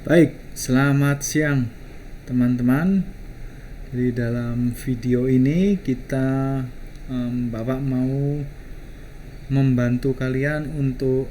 Baik, selamat siang teman-teman. Di dalam video ini Bapak mau membantu kalian untuk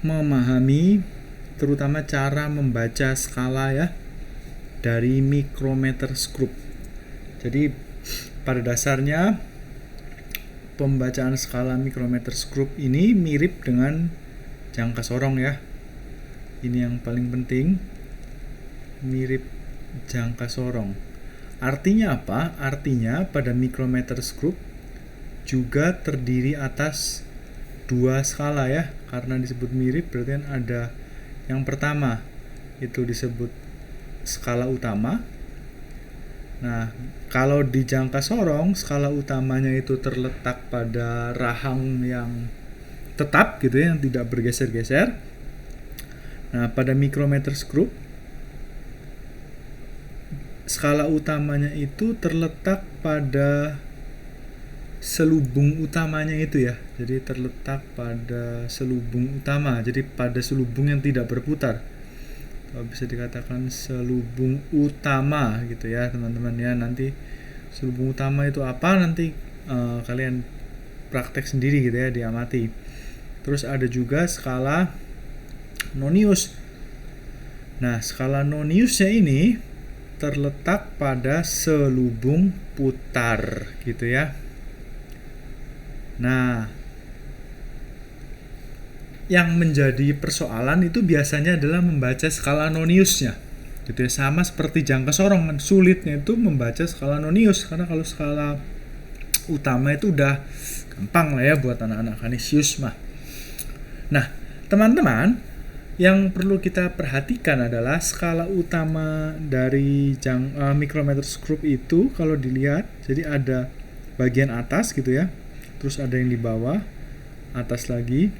memahami terutama cara membaca skala ya dari Micrometers Group. Jadi pada dasarnya pembacaan skala Micrometers Group ini mirip dengan jangka sorong ya. Ini yang paling penting, mirip jangka sorong. Artinya apa? Artinya pada Micrometers Group juga terdiri atas dua skala ya. Karena disebut mirip berarti kan ada yang pertama itu disebut skala utama. Nah, kalau di jangka sorong skala utamanya itu terletak pada rahang yang tetap gitu ya, yang tidak bergeser-geser. Nah, pada Micrometers Group skala utamanya itu terletak pada selubung utamanya itu ya. Jadi terletak pada selubung utama. Jadi pada selubung yang tidak berputar. Bisa dikatakan selubung utama gitu ya, teman-teman ya. Nanti selubung utama itu apa nanti kalian praktek sendiri gitu ya, diamati. Terus ada juga skala Nonius. Nah, skala Noniusnya ini terletak pada selubung putar gitu ya. Nah, yang menjadi persoalan itu biasanya adalah membaca skala Noniusnya gitu ya. Sama seperti jangka sorong kan, sulitnya itu membaca skala Nonius, karena kalau skala utama itu udah gampang lah ya buat anak-anak Canisius mah. Nah, teman-teman, yang perlu kita perhatikan adalah skala utama dari Micrometers Group itu kalau dilihat, jadi ada bagian atas gitu ya, terus ada yang di bawah, atas lagi,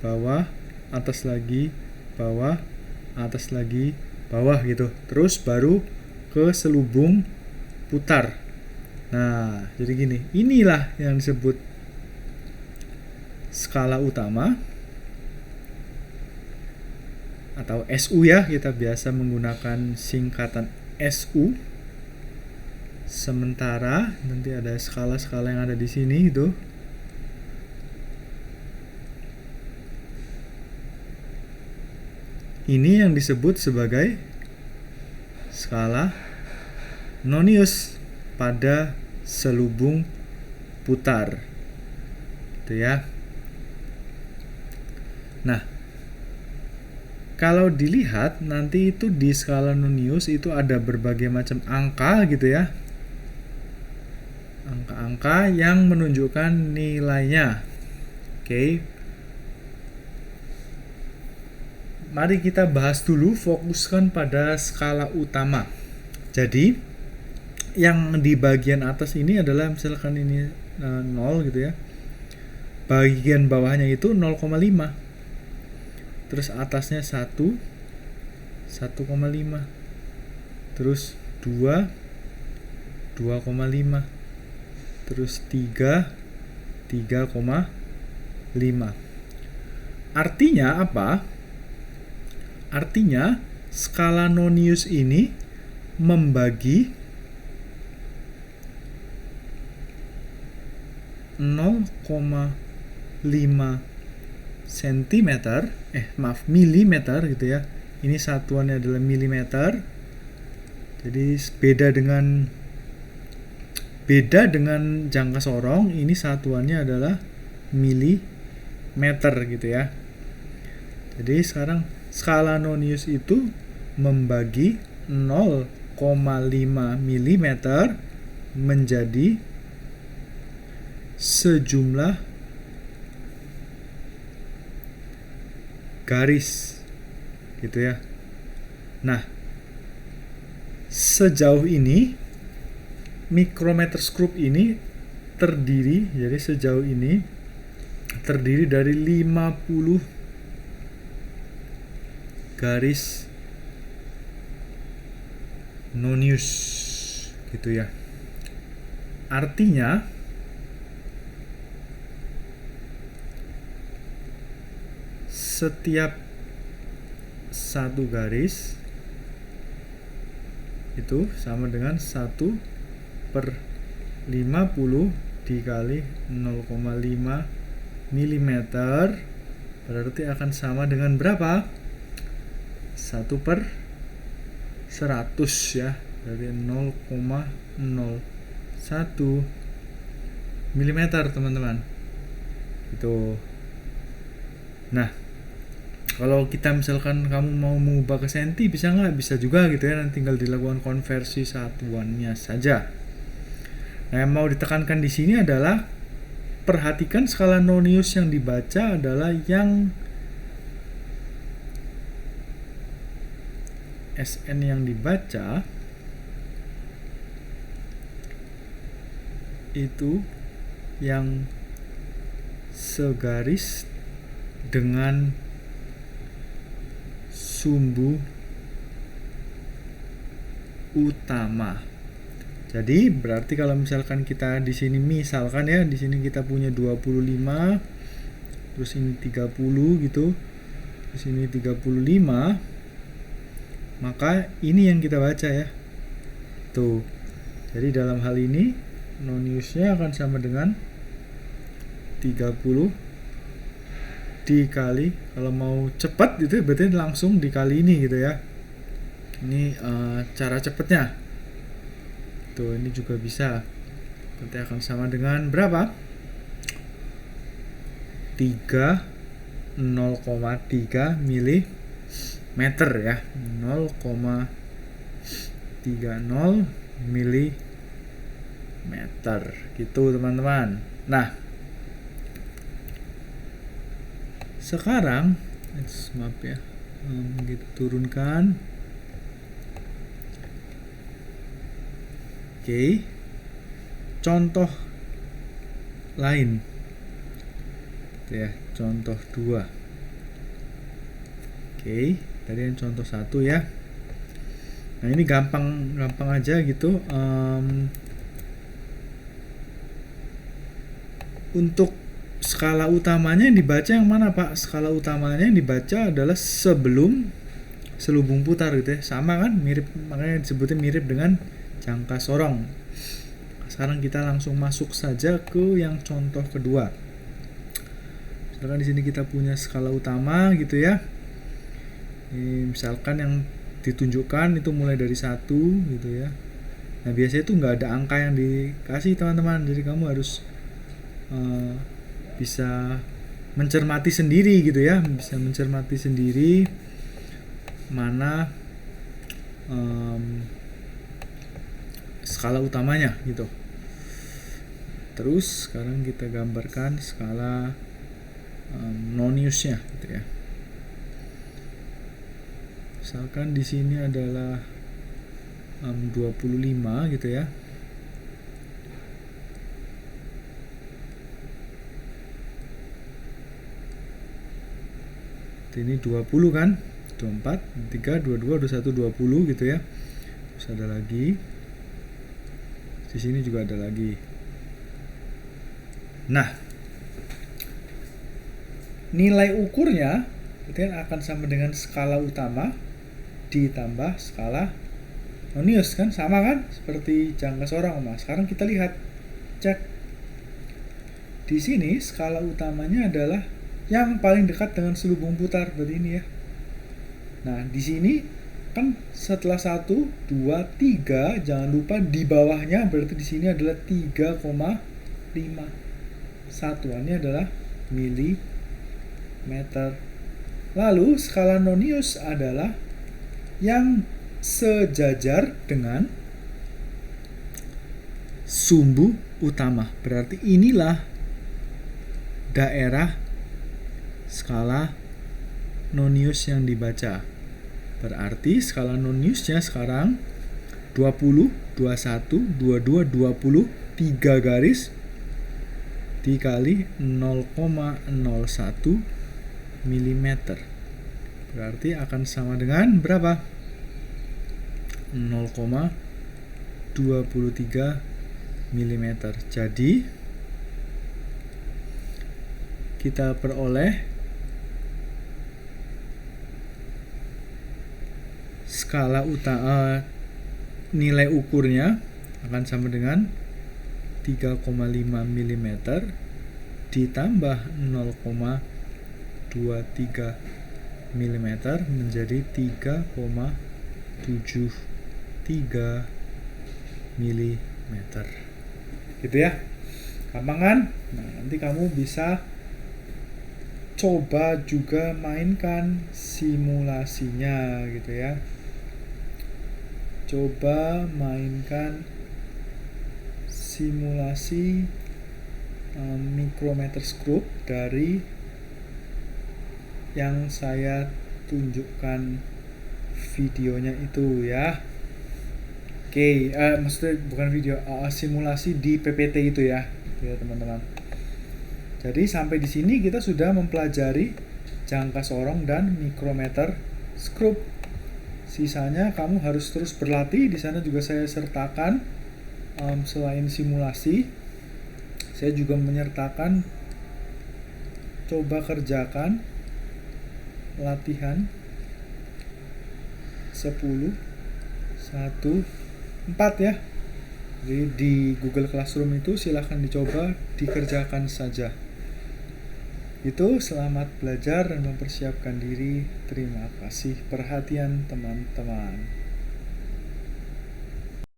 bawah, atas lagi, bawah, atas lagi, bawah gitu, terus baru ke selubung putar. Nah, jadi gini, inilah yang disebut skala utama atau SU ya, kita biasa menggunakan singkatan SU. Sementara nanti ada skala-skala yang ada di sini itu. Ini yang disebut sebagai skala Nonius pada selubung putar. Itu ya. Nah, kalau dilihat nanti itu di skala Nonius itu ada berbagai macam angka gitu ya. Angka-angka yang menunjukkan nilainya. Oke. Mari kita bahas dulu, fokuskan pada skala utama. Jadi, yang di bagian atas ini adalah misalkan ini 0 gitu ya. Bagian bawahnya itu 0,5. Terus atasnya 1, 1,5. Terus 2, 2,5. Terus 3, 3,5. Artinya apa? Artinya skala Nonius ini membagi 0,5 sentimeter, milimeter gitu ya. Ini satuannya adalah milimeter. Jadi beda dengan jangka sorong, ini satuannya adalah milimeter gitu ya. Jadi sekarang skala Nonius itu membagi 0,5 milimeter menjadi sejumlah garis gitu ya. Nah, sejauh ini Micrometers Group ini terdiri dari 50 garis Nonius gitu ya. Artinya setiap 1 garis itu sama dengan 1 per 50 dikali 0,5 mm, berarti akan sama dengan berapa? 1 per 100 ya, dari 0,01 mm teman-teman. Itu. Nah, kalau kita misalkan kamu mau mengubah ke senti, bisa nggak? Bisa juga gitu ya, nanti tinggal dilakukan konversi satuannya saja. Nah, yang mau ditekankan di sini adalah perhatikan skala nonius yang dibaca adalah yang SN yang dibaca itu yang segaris dengan sumbu utama. Jadi berarti kalau misalkan kita di sini misalkan ya, di sini kita punya 25, terus ini 30 gitu. Terus ini 35. Maka ini yang kita baca ya. Tuh. Jadi dalam hal ini noniusnya akan sama dengan 30 dikali, kalau mau cepat gitu berarti langsung dikali ini gitu ya. Ini cara cepatnya. Tuh, ini juga bisa. Berarti akan sama dengan berapa? 0,3 mm ya. 0,30 mm gitu teman-teman. Nah, sekarang maaf ya, kita turunkan. Oke, contoh lain ya, contoh 2. Oke, tadi yang contoh 1 ya. Nah, ini gampang aja gitu. Untuk skala utamanya yang dibaca yang mana Pak? Skala utamanya yang dibaca adalah sebelum selubung putar gitu ya. Sama kan? Mirip, makanya disebutnya mirip dengan jangka sorong. Sekarang kita langsung masuk saja ke yang contoh kedua. Misalkan di sini kita punya skala utama gitu ya. Ini misalkan yang ditunjukkan itu mulai dari 1 gitu ya. Nah, biasanya itu nggak ada angka yang dikasih teman-teman. Jadi kamu harus bisa mencermati sendiri gitu ya, bisa mencermati sendiri mana skala utamanya gitu. Terus sekarang kita gambarkan skala noniusnya gitu ya. Misalkan di sini adalah 25 gitu ya. Ini 20 kan, 24, 3, 22, 21, 20 gitu ya. Terus ada lagi di sini juga ada lagi. Nah, nilai ukurnya itu akan sama dengan skala utama ditambah skala nonius kan, sama kan, seperti jangka sorong. Mas, sekarang kita lihat, cek di sini skala utamanya adalah yang paling dekat dengan selubung putar, berarti ini ya. Nah, di sini kan setelah 1, 2, 3, jangan lupa di bawahnya, berarti di sini adalah 3,5. Satuannya adalah milimeter. Lalu skala nonius adalah yang sejajar dengan sumbu utama. Berarti inilah daerah skala nonius yang dibaca. Berarti skala noniusnya sekarang 20, 21, 22, 20, 3 garis dikali 0,01 mm. Berarti akan sama dengan berapa? 0,23 mm. Jadi kita peroleh nilai ukurnya akan sama dengan 3,5 mm ditambah 0,23 mm menjadi 3,73 mm. Gitu ya. Gampang kan? Nah, nanti kamu bisa coba juga mainkan simulasinya gitu ya. Coba mainkan simulasi micrometer screw dari yang saya tunjukkan videonya itu ya. Oke, maksudnya bukan video, simulasi di PPT itu ya, teman-teman. Jadi sampai di sini kita sudah mempelajari jangka sorong dan micrometer screw. Sisanya kamu harus terus berlatih. Di sana juga saya sertakan selain simulasi, saya juga menyertakan coba kerjakan latihan 10 1 4 ya. Jadi di Google Classroom itu silahkan dicoba, dikerjakan saja. Itu, selamat belajar dan mempersiapkan diri. Terima kasih perhatian teman-teman.